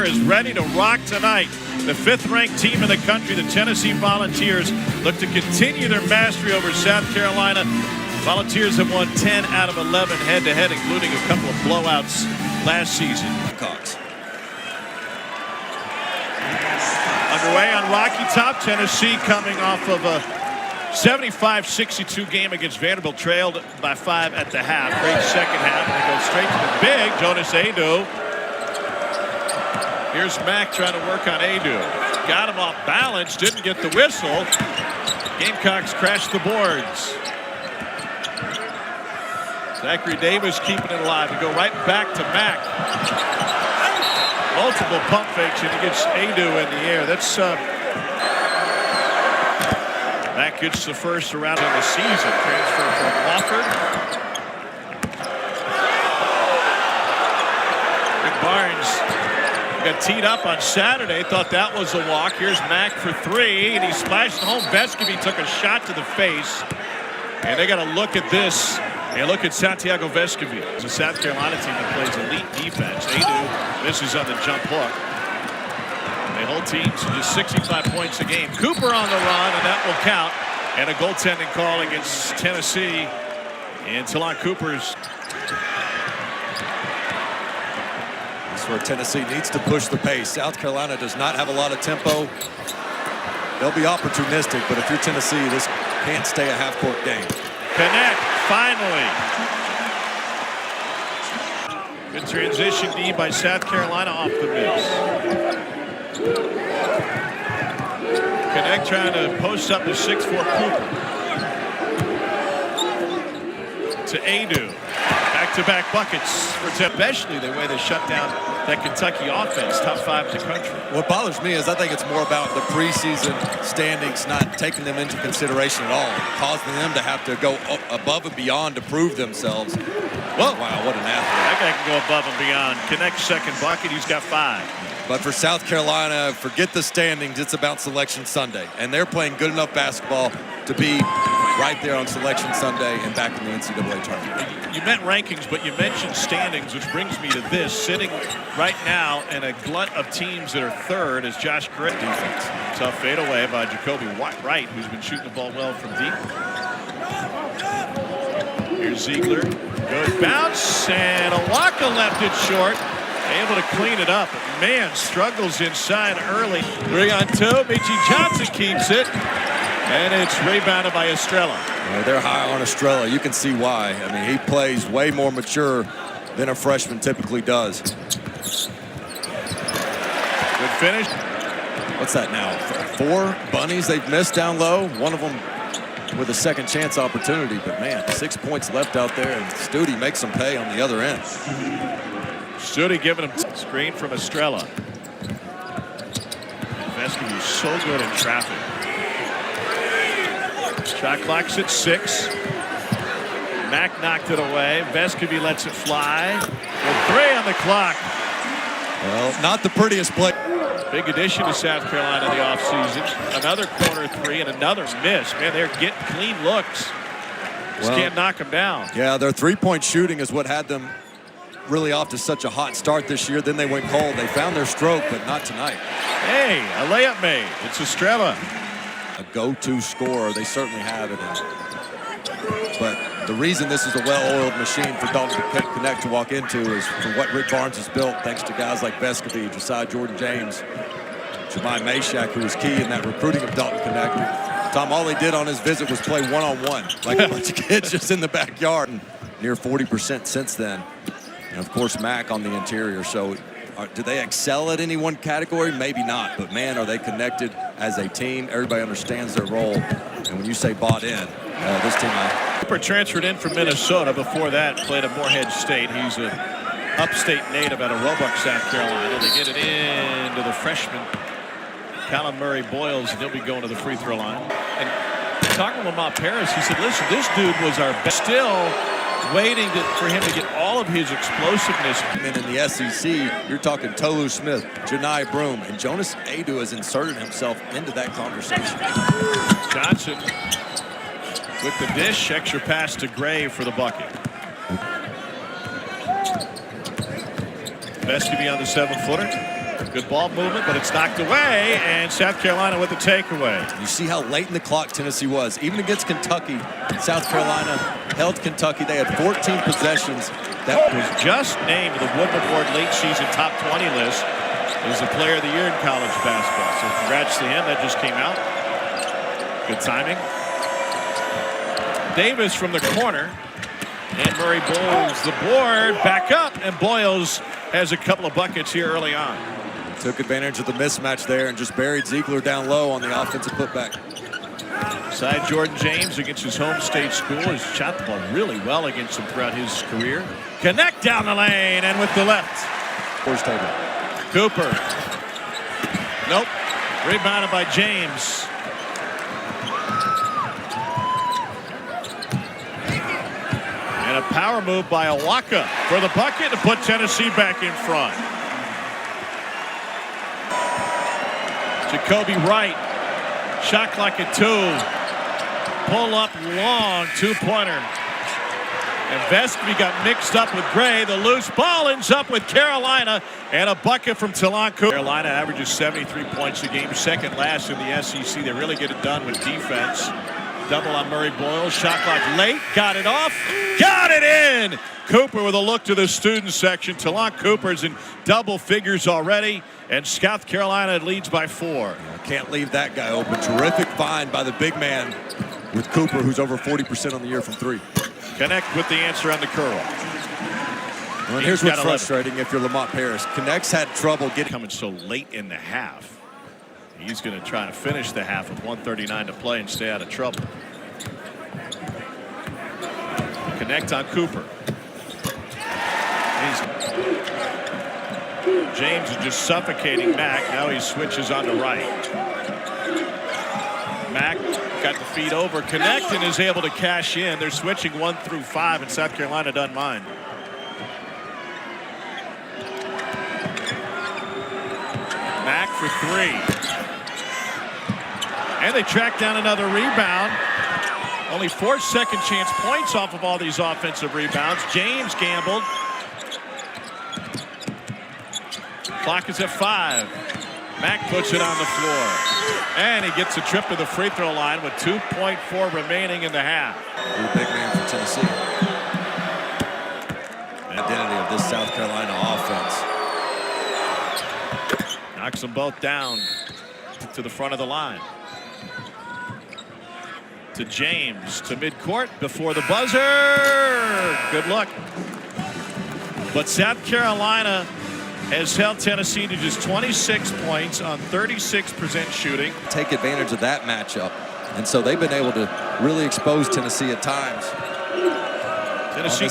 is ready to rock tonight. The 5th-ranked team in the country, the Tennessee Volunteers, look to continue their mastery over South Carolina. Volunteers have won 10 out of 11 head-to-head, including a couple of blowouts last season. Cox. Underway on Rocky Top. Tennessee coming off of a 75-62 game against Vanderbilt, trailed by 5 at the half. Great second half, and they go straight to the big Jonas Aidoo. Here's Mack trying to work on Aidoo. Got him off balance, didn't get the whistle. Gamecocks crashed the boards. Zachary Davis keeping it alive. We go right back to Mack. Multiple pump fakes, and he gets Aidoo in the air. That's Mack gets the first around in the season. Transfer from Wofford. Rick Barnes got teed up on Saturday. Thought that was a walk. Here's Mack for 3, and he splashed home. Vescovy took a shot to the face, and they got to look at this. And look at Santiago Vescovy. It's a South Carolina team that plays elite defense. Aidoo misses on the jump hook. They hold teams to just 65 points a game. Cooper on the run, and that will count. And a goaltending call against Tennessee. And Talon Cooper's. That's where Tennessee needs to push the pace. South Carolina does not have a lot of tempo. They'll be opportunistic, but if you're Tennessee, this can't stay a half-court game. Connect, finally. Good transition D by South Carolina off the miss. Connect trying to post up the 6'4" Cooper. To Aidoo. Back-to-back buckets for Tennessee, especially the way they shut down that Kentucky offense, top 5 in the country. What bothers me is I think it's more about the preseason standings not taking them into consideration at all, causing them to have to go above and beyond to prove themselves. Well, wow, what an athlete. That guy can go above and beyond. Connect's second bucket, he's got 5. But for South Carolina, forget the standings, it's about Selection Sunday. And they're playing good enough basketball to be right there on Selection Sunday and back in the NCAA tournament. You meant rankings, but you mentioned standings, which brings me to this. Sitting right now in a glut of teams that are 3rd is Josh Corrett defense. Tough fadeaway by Jacoby Wright, who's been shooting the ball well from deep. Here's Ziegler. Good bounce, and Awaka left it short. Able to clean it up. Man, struggles inside early. 3 on 2. Michi Johnson keeps it. And it's rebounded by Estrella. Well, they're high on Estrella. You can see why. I mean, he plays way more mature than a freshman typically does. Good finish. What's that now? 4 bunnies they've missed down low. One of them with a second chance opportunity. But, man, 6 points left out there. And Stute makes them pay on the other end. Stute giving him screen from Estrella. Vescovy is so good in traffic. Shot clock's at 6. Mack knocked it away. Vescovy lets it fly. With 3 on the clock. Well, not the prettiest play. Big addition to South Carolina in the offseason. Another corner 3 and another miss. Man, they're getting clean looks. Just can't knock them down. Yeah, their 3-point shooting is what had them really off to such a hot start this year. Then they went cold. They found their stroke, but not tonight. Hey, a layup made. It's Estrella. A go-to scorer, they certainly have it. But the reason this is a well-oiled machine for Dalton Connect to walk into is for what Rick Barnes has built, thanks to guys like Vescovy, Josiah Jordan-James, Jemai Mashak, who was key in that recruiting of Dalton Connect. Tom, all he did on his visit was play one-on-one, like a bunch of kids just in the backyard. And near 40% since then. And, of course, Mack on the interior. So do they excel at any one category? Maybe not. But, man, are they connected as a team? Everybody understands their role. And when you say bought in, this team... Cooper transferred in from Minnesota. Before that, played at Morehead State. He's an upstate native out of Roebuck, South Carolina. They get it into the freshman, Callum Murray Boyles, and he'll be going to the free throw line. And talking to Lamont Paris, he said, listen, this dude was our best. Still waiting for him to get all of his explosiveness. And in the SEC, you're talking Tolu Smith, Janai Broome, and Jonas Aidoo has inserted himself into that conversation. Johnson with the dish, extra pass to Gray for the bucket. Vescovy on the 7-footer. Good ball movement, but it's knocked away, and South Carolina with the takeaway. You see how late in the clock Tennessee was. Even against Kentucky, South Carolina held Kentucky. They had 14 possessions. That was just named the Wooden Award late season top 20 list as the player of the year in college basketball. So congrats to him. That just came out. Good timing. Davis from the corner. And Murray Boyles the board. Back up. And Boyles has a couple of buckets here early on. Took advantage of the mismatch there and just buried Ziegler down low on the offensive putback. Side Jordan James against his home state school has shot the ball really well against him throughout his career. Connect down the lane and with the left. First table. Cooper. Nope. Rebounded by James. And a power move by Awaka for the bucket to put Tennessee back in front. Jacoby Wright. Shot clock at 2. Pull up long 2-pointer. And Vescovy got mixed up with Gray. The loose ball ends up with Carolina and a bucket from Talon Cooper. Carolina averages 73 points a game, second last in the SEC. They really get it done with defense. Double on Murray Boyles. Shot clock late. Got it off. Got it in. Cooper with a look to the student section. Talon Cooper's in double figures already. And South Carolina leads by 4. Can't leave that guy open. Terrific find by the big man with Cooper, who's over 40% on the year from 3. Connect with the answer on the curl. Well, and here's what's frustrating if you're Lamont Paris. Connect's had trouble getting coming so late in the half. He's going to try to finish the half with 1:39 to play and stay out of trouble. Connect on Cooper. James is just suffocating Mack. Now he switches on the right. Mack got the feed over. Connect and is able to cash in. They're switching 1 through 5, and South Carolina doesn't mind. Mack for 3. And they track down another rebound. Only 4 second chance points off of all these offensive rebounds. James gambled. Clock is at 5. Mack puts it on the floor. And he gets a trip to the free throw line with 2.4 remaining in the half. The big man from Tennessee. The identity of this South Carolina offense. Knocks them both down to the front of the line. To James, to midcourt before the buzzer. Good luck. But South Carolina has held Tennessee to just 26 points on 36% shooting. Take advantage of that matchup. And so they've been able to really expose Tennessee at times. Tennessee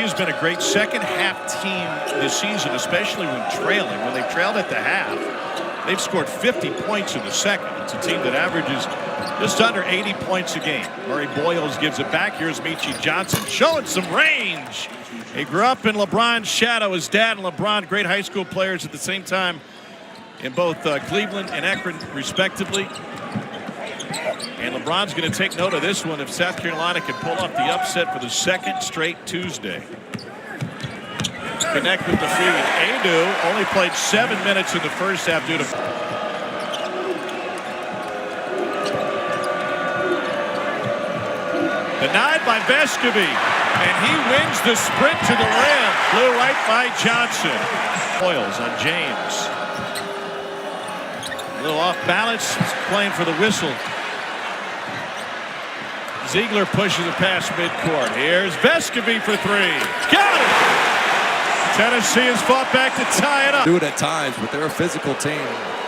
has been a great second half team this season, especially when trailing. When they've trailed at the half, they've scored 50 points in the second. It's a team that averages just under 80 points a game. Murray Boyles gives it back. Here's Meechie Johnson showing some range. He grew up in LeBron's shadow. His dad and LeBron, great high school players at the same time in both Cleveland and Akron, respectively. And LeBron's going to take note of this one if South Carolina can pull off the upset for the second straight Tuesday. Connect with the feed. Adu only played 7 minutes in the first half due to... Denied by Vescovy, and he wins the sprint to the rim. Blew right by Johnson. Boyles on James. A little off balance, playing for the whistle. Ziegler pushes it past midcourt. Here's Vescovy for 3. Got it! Tennessee has fought back to tie it up. Do it at times, but they're a physical team.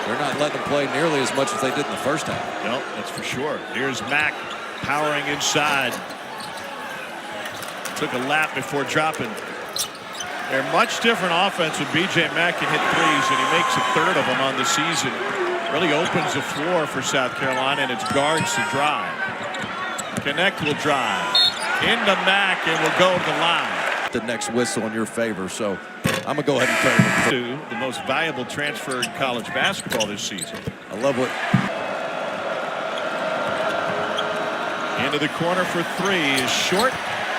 They're not letting them play nearly as much as they did in the first half. No, that's for sure. Here's Mack. Powering inside. Took a lap before dropping. They're much different offense when B.J. Mack can hit threes, and he makes a third of them on the season. Really opens the floor for South Carolina, and it's guards to drive. Connect will drive. Into Mack, and will go to the line. The next whistle in your favor, so I'm going to go ahead and play him. The most valuable transfer in college basketball this season. I love what... Into the corner for 3 is short.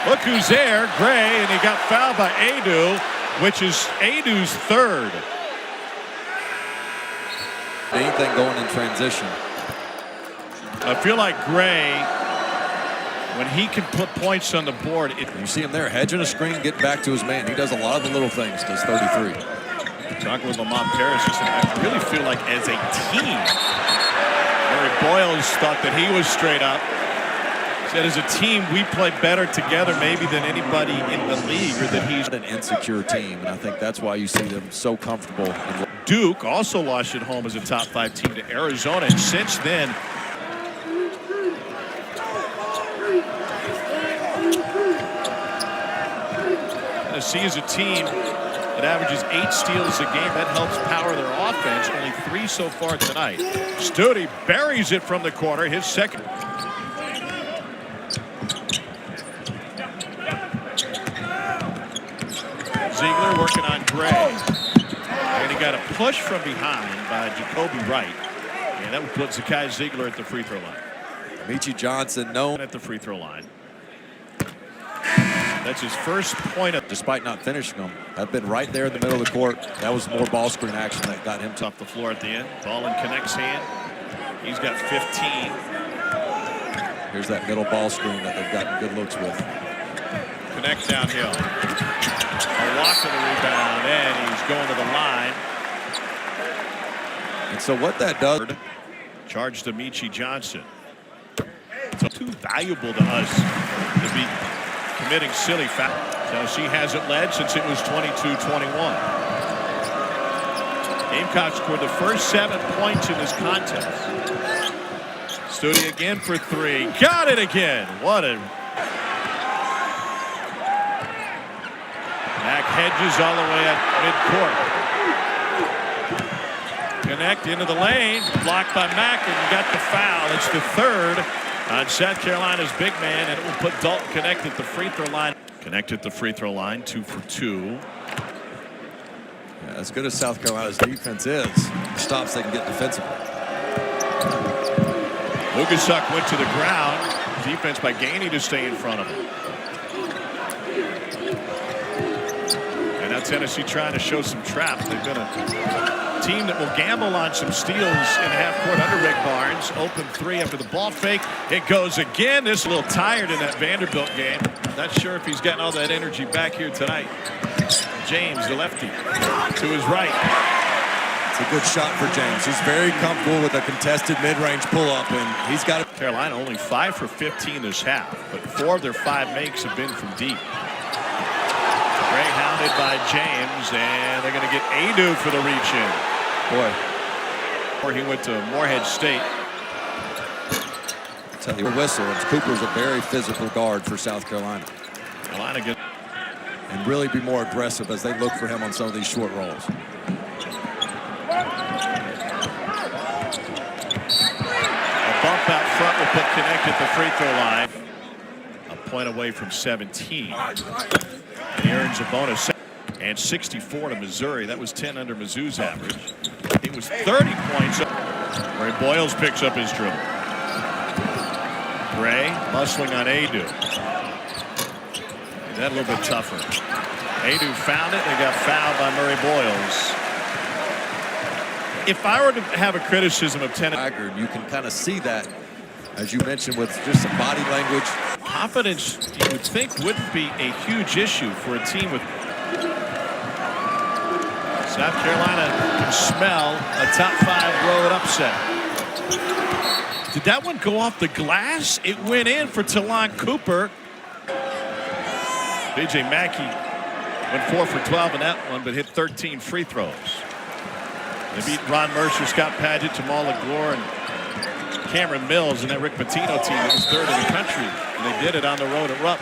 Look who's there, Gray, and he got fouled by Adu, which is Adu's 3rd. anything going in transition. I feel like Gray, when he can put points on the board, You see him there hedging a screen, getting back to his man. He does a lot of the little things, does 33. talking with Lamont Paris, he said, I really feel like as a team, Murray Boyles thought that he was straight up. Said as a team, we play better together maybe than anybody in the league, or that he's an insecure team, and I think that's why you see them so comfortable. Duke also lost at home as a top 5 team to Arizona, and since then, Tennessee is a team that averages 8 steals a game. That helps power their offense. Only 3 so far tonight. Stute buries it from the corner. His second. Ziegler working on Gray. And he got a push from behind by Jacoby Wright. And that would put Zakai Ziegler at the free throw line. Meechie Johnson known At the free throw line. That's his first point. Despite not finishing them. I've been right there in the middle of the court. That was more ball screen action that got him Off the floor at the end. Ball in Connect's hand. He's got 15. Here's that middle ball screen that they've gotten good looks with. Connect downhill. A walk to the rebound, and he's going to the line. And so what that does. Charge to Meechie Johnson. So too valuable to us to be committing silly fouls. Tennessee hasn't led since it was 22-21. Gamecocks scored the first 7 points in this contest. Stute again for 3. Got it again. What a... Mack hedges all the way at midcourt. Connect into the lane. Blocked by Mack, and got the foul. It's the 3rd on South Carolina's big man, and it will put Dalton Connect at the free throw line. Connect at the free throw line, 2 for 2. Yeah, as good as South Carolina's defense is, stops they can get defensively. Lugasuk went to the ground. Defense by Gainey to stay in front of him. And now Tennessee trying to show some traps. They've been a team that will gamble on some steals in half court under Rick Barnes. Open 3 after the ball fake. It goes again. This a little tired in that Vanderbilt game. Not sure if he's getting all that energy back here tonight. James, the lefty, to his right. It's a good shot for James. He's very comfortable with a contested mid-range pull-up, and he's got it. Carolina only 5 for 15 this half, but 4 of their 5 makes have been from deep. Gray hounded by James, and they're going to get Adu for the reach-in. Boy. Or he went to Morehead State. I'll tell you, whistle. Cooper's a very physical guard for South Carolina. Carolina gets And really be more aggressive as they look for him on some of these short rolls. bump out front will put Connect at the free throw line. A point away from 17. And he earns a bonus. And 64 to Missouri. That was 10 under Mizzou's average. It was 30 points. Murray Boyles picks up his dribble. Gray bustling on Adu. That a little bit tougher. Adu found it. They got fouled by Murray Boyles. If I were to have a criticism of Tennessee, you can kind of see that, as you mentioned, with just some body language. Confidence, you would think, wouldn't be a huge issue for a team with. South Carolina can smell a top 5 road upset. Did that one go off the glass? It went in for Talon Cooper. B.J. Mackey went 4 for 12 in that one, but hit 13 free throws. They beat Ron Mercer, Scott Padgett, Jamal LaGlore, and Cameron Mills and that Rick Pitino team that was 3rd in the country. And they did it on the road at Rupp.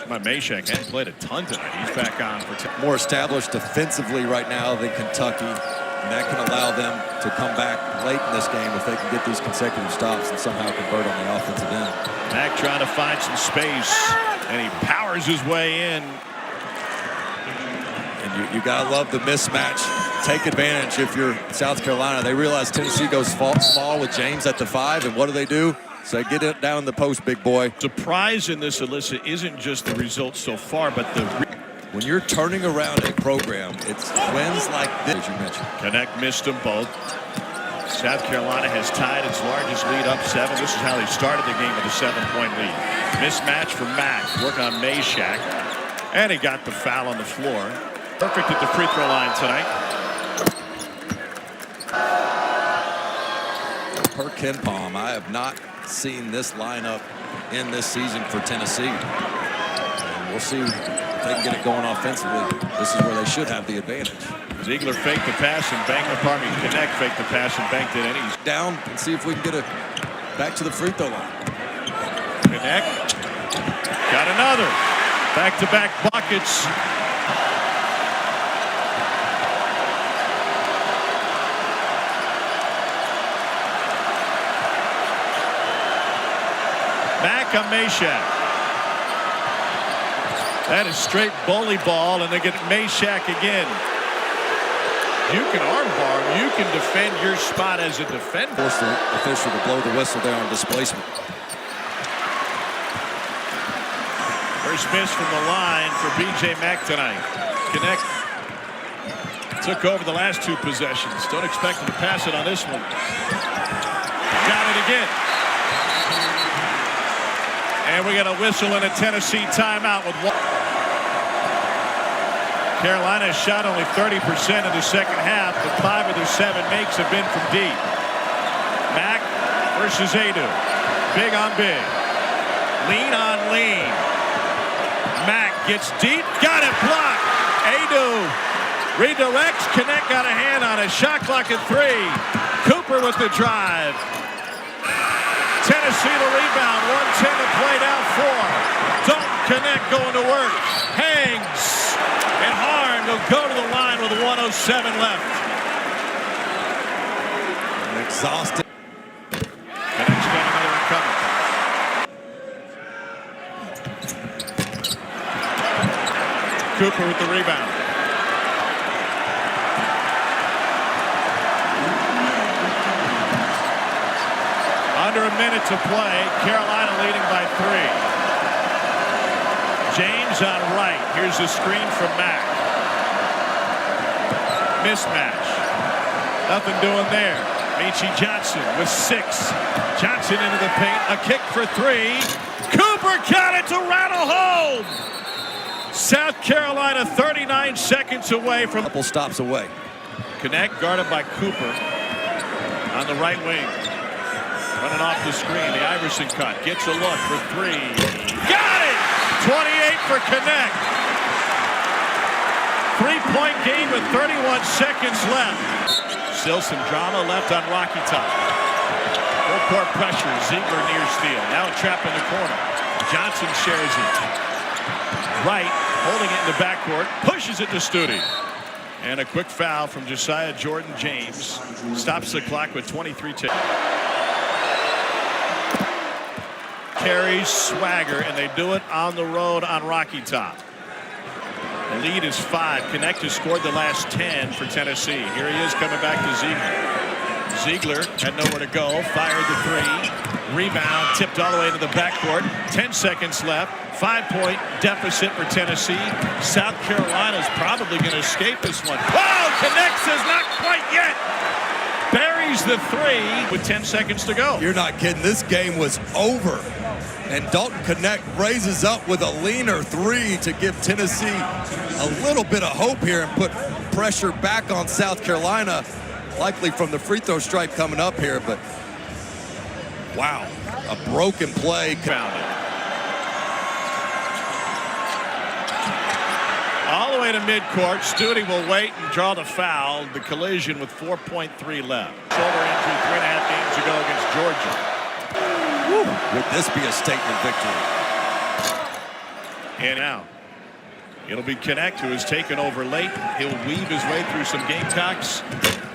My Meshack hasn't played a ton tonight. He's back on for more established defensively right now than Kentucky. And that can allow them to come back late in this game if they can get these consecutive stops and somehow convert on the offensive end. Mack trying to find some space, and he powers his way in. And you got to love the mismatch. Take advantage if you're South Carolina. They realize Tennessee goes small with James at the 5, and what do? So get it down in the post, big boy. Surprise in this, Alyssa, isn't just the results so far, but the When you're turning around a program, it's wins like this, as you mentioned. Connect missed them both. South Carolina has tied its largest lead up 7. This is how they started the game with a 7-point lead. Mismatch for Mack. Work on Meshack. And he got the foul on the floor. Perfect at the free throw line tonight. Per KenPom, I have not seen this lineup in this season for Tennessee. And we'll see if they can get it going offensively. This is where they should have the advantage. Ziegler faked the pass and banked the party. Connect faked the pass and banked it in. He's down and see if we can get it back to the free throw line. Connect. Got another. Back-to-back buckets. Mack on Meshack. That is straight bully ball, and they get Meshack again. You can armbar him. You can defend your spot as a defender. Force the official to blow the whistle there on displacement. First miss from the line for B.J. Mack tonight. Connect took over the last 2 possessions. Don't expect him to pass it on this one. Got it again. And we got a whistle and a Tennessee timeout with 1. Carolina has shot only 30% in the second half, but 5 of their 7 makes have been from deep. Mack versus Adu. Big on big. Lean on lean. Mack gets deep. Got it blocked. Adu redirects. Connect got a hand on it. Shot clock at 3. Cooper with the drive. Tennessee the rebound. 1:10 to play, down 4. Don't Connect going to work. Hangs. And Harn will go to the line with 1:07 left. Exhausted. Connect's got another one coming. Cooper with the rebound. Under a minute to play. Carolina leading by 3. James on right. Here's a screen from Mack. Mismatch. Nothing doing there. Meechie Johnson with 6. Johnson into the paint. A kick for 3. Cooper got it to rattle home. South Carolina 39 seconds away from. Couple stops away. Connect guarded by Cooper on the right wing. Running off the screen. The Iverson cut. Gets a look for 3. Got it! 28 for Connect. 3-point game with 31 seconds left. Still some drama left on Rocky Top. Full court pressure. Ziegler near steal. Now a trap in the corner. Johnson shares it. Wright holding it in the backcourt. Pushes it to Stute. And a quick foul from Josiah Jordan-James. Stops the clock with 23 ticks. Carries swagger, and they do it on the road on Rocky Top. The lead is 5. Connect has scored the last 10 for Tennessee. Here he is coming back to Ziegler. Ziegler had nowhere to go. Fired the 3. Rebound tipped all the way to the backcourt. 10 seconds left. 5-point deficit for Tennessee. South Carolina's probably going to escape this one. Wow! Connect says not quite yet. Buries the 3 with 10 seconds to go. You're not kidding. This game was over. And Dalton Connect raises up with a leaner 3 to give Tennessee a little bit of hope here and put pressure back on South Carolina, likely from the free throw stripe coming up here. But wow, a broken play. Found it. All the way to midcourt. Stute will wait and draw the foul. The collision with 4.3 left. Shoulder injury 3.5 games ago against Georgia. Woo. Would this be a statement victory? And now it'll be Connect, who has taken over late. He'll weave his way through some Gamecocks.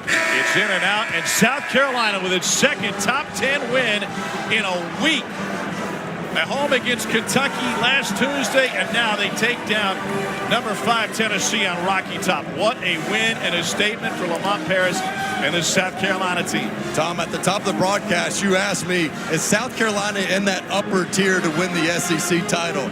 It's in and out, and South Carolina with its second top 10 win in a week. At home against Kentucky last Tuesday, and now they take down number 5 Tennessee on Rocky Top. What a win and a statement for Lamont Paris and the South Carolina team. Tom, at the top of the broadcast, you asked me, is South Carolina in that upper tier to win the SEC title?